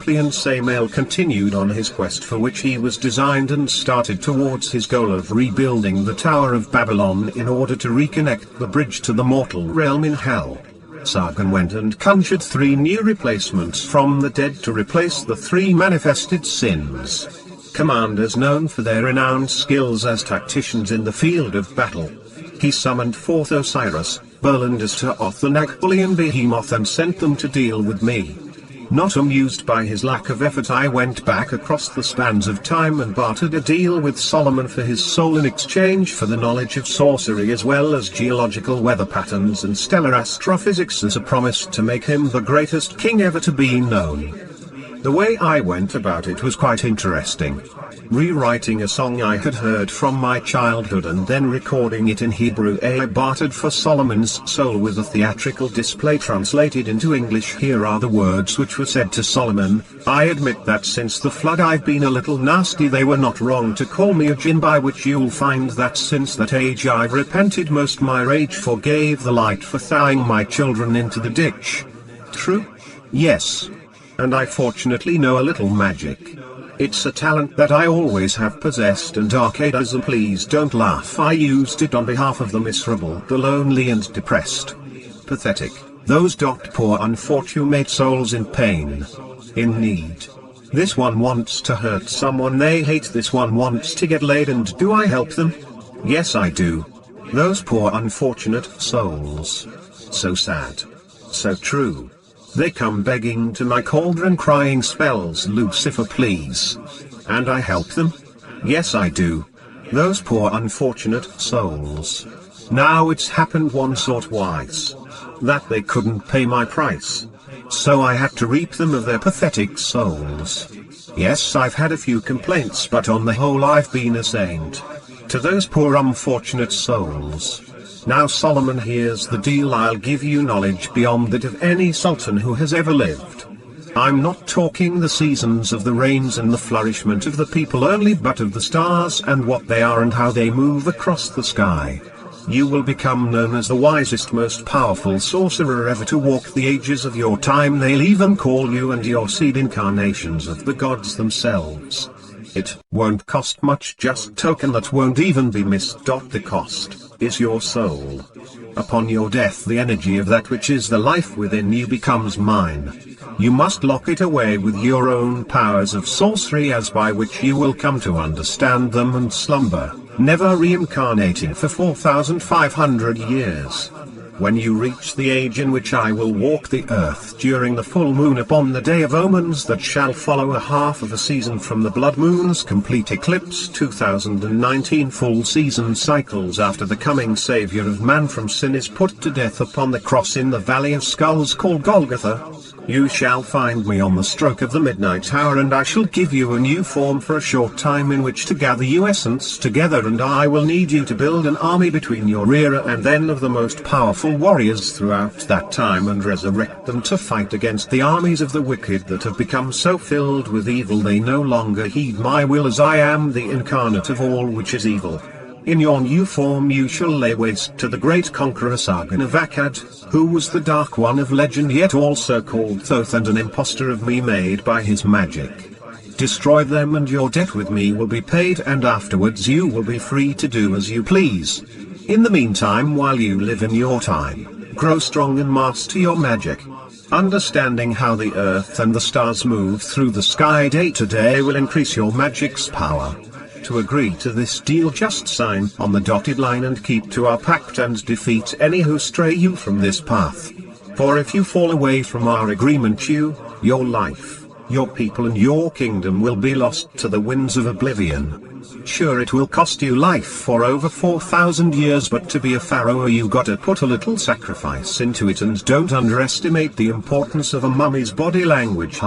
suppliant Samael continued on his quest for which he was designed and started towards his goal of rebuilding the Tower of Babylon in order to reconnect the bridge to the mortal realm in hell. Sargon went and conjured 3 new replacements from the dead to replace the 3 manifested sins. Commanders known for their renowned skills as tacticians in the field of battle. He summoned forth Osiris, Berlandus Thoth and Akbalian Behemoth and sent them to deal with me. Not amused by his lack of effort, I went back across the spans of time and bartered a deal with Solomon for his soul in exchange for the knowledge of sorcery as well as geological weather patterns and stellar astrophysics as a promise to make him the greatest king ever to be known. The way I went about it was quite interesting. Rewriting a song I had heard from my childhood and then recording it in Hebrew. I bartered for Solomon's soul with a theatrical display translated into English. Here are the words which were said to Solomon: I admit that since the flood I've been a little nasty. They were not wrong to call me a jinn, by which you'll find that since that age I've repented most. My rage forgave the light for throwing my children into the ditch. True? Yes. And I fortunately know a little magic. It's a talent that I always have possessed, and arcadism, please don't laugh. I used it on behalf of the miserable, the lonely and depressed. Pathetic. Those poor unfortunate souls in pain. In need. This one wants to hurt someone they hate. This one wants to get laid, and do I help them? Yes, I do. Those poor unfortunate souls. So sad. So true. They come begging to my cauldron crying spells, Lucifer please. And I help them? Yes, I do. Those poor unfortunate souls. Now it's happened once or twice that they couldn't pay my price. So I had to reap them of their pathetic souls. Yes, I've had a few complaints, but on the whole I've been a saint to those poor unfortunate souls. Now Solomon, here's the deal. I'll give you knowledge beyond that of any sultan who has ever lived. I'm not talking the seasons of the rains and the flourishment of the people only, but of the stars and what they are and how they move across the sky. You will become known as the wisest, most powerful sorcerer ever to walk the ages of your time. They'll even call you and your seed incarnations of the gods themselves. It won't cost much, just token that won't even be missed. The cost is your soul. Upon your death, the energy of that which is the life within you becomes mine. You must lock it away with your own powers of sorcery, as by which you will come to understand them and slumber, never reincarnating for 4,500 years. When you reach the age in which I will walk the earth during the full moon upon the day of omens that shall follow a half of a season from the blood moon's complete eclipse, 2019 full season cycles after the coming Savior of man from sin is put to death upon the cross in the Valley of Skulls called Golgotha, you shall find me on the stroke of the midnight hour, and I shall give you a new form for a short time in which to gather you essence together, and I will need you to build an army between your rear and then of the most powerful warriors throughout that time, and resurrect them to fight against the armies of the wicked that have become so filled with evil they no longer heed my will, as I am the incarnate of all which is evil. In your new form you shall lay waste to the great conqueror Sargon of Akkad, who was the Dark One of legend, yet also called Thoth, and an impostor of me made by his magic. Destroy them and your debt with me will be paid, and afterwards you will be free to do as you please. In the meantime, while you live in your time, grow strong and master your magic. Understanding how the earth and the stars move through the sky day to day will increase your magic's power. To agree to this deal, just sign on the dotted line and keep to our pact and defeat any who stray you from this path. For if you fall away from our agreement, you, your life, your people and your kingdom will be lost to the winds of oblivion. Sure, it will cost you life for over 4,000 years, but to be a pharaoh you gotta put a little sacrifice into it, and don't underestimate the importance of a mummy's body language.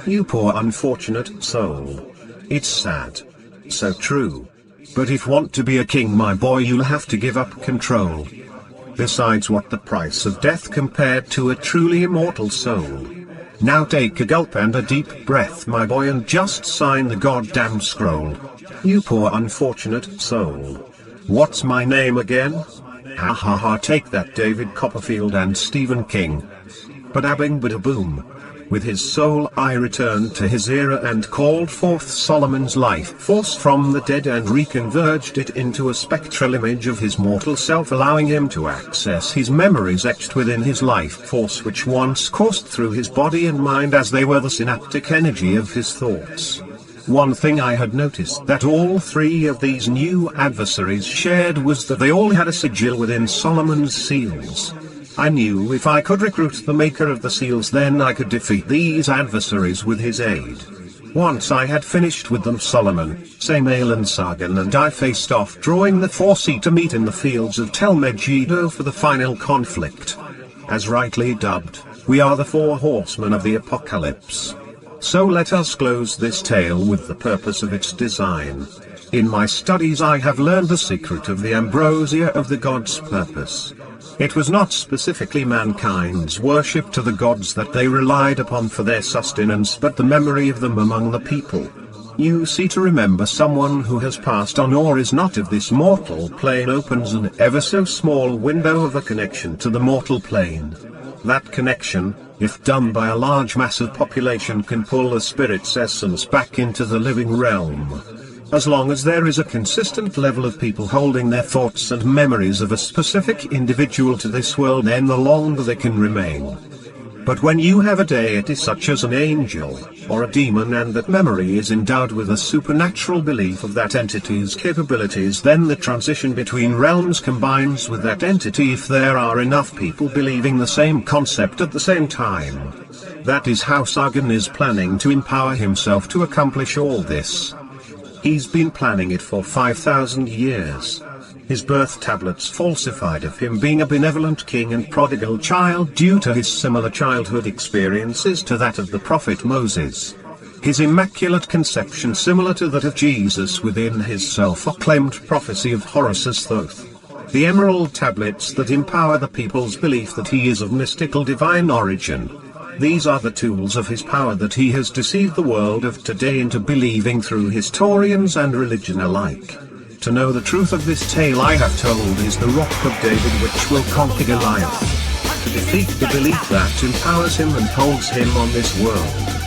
You poor unfortunate soul. It's sad. So true. But if want to be a king, my boy, you'll have to give up control. Besides, what the price of death compared to a truly immortal soul? Now take a gulp and a deep breath, my boy, and just sign the goddamn scroll. You poor unfortunate soul. What's my name again? Ha ha ha, take that, David Copperfield and Stephen King. Bada bing bada boom. With his soul I returned to his era and called forth Solomon's life force from the dead and reconverged it into a spectral image of his mortal self, allowing him to access his memories etched within his life force, which once coursed through his body and mind as they were the synaptic energy of his thoughts. One thing I had noticed that all three of these new adversaries shared was that they all had a sigil within Solomon's seals. I knew if I could recruit the maker of the seals, then I could defeat these adversaries with his aid. Once I had finished with them, Solomon, Samael and Sargon and I faced off, drawing the 4 to meet in the fields of Tel Meggido for the final conflict. As rightly dubbed, we are the 4 horsemen of the apocalypse. So let us close this tale with the purpose of its design. In my studies I have learned the secret of the ambrosia of the gods' purpose. It was not specifically mankind's worship to the gods that they relied upon for their sustenance, but the memory of them among the people. You see, to remember someone who has passed on or is not of this mortal plane opens an ever so small window of a connection to the mortal plane. That connection, if done by a large mass of population, can pull a spirit's essence back into the living realm. As long as there is a consistent level of people holding their thoughts and memories of a specific individual to this world, then the longer they can remain. But when you have a deity such as an angel, or a demon, and that memory is endowed with a supernatural belief of that entity's capabilities, then the transition between realms combines with that entity if there are enough people believing the same concept at the same time. That is how Sargon is planning to empower himself to accomplish all this. He's been planning it for 5,000 years. His birth tablets falsified of him being a benevolent king and prodigal child due to his similar childhood experiences to that of the prophet Moses. His immaculate conception similar to that of Jesus within his self-acclaimed prophecy of Horus's Thoth. The emerald tablets that empower the people's belief that he is of mystical divine origin. These are the tools of his power that he has deceived the world of today into believing through historians and religion alike. To know the truth of this tale I have told is the Rock of David which will conquer Goliath. To defeat the belief that empowers him and holds him on this world.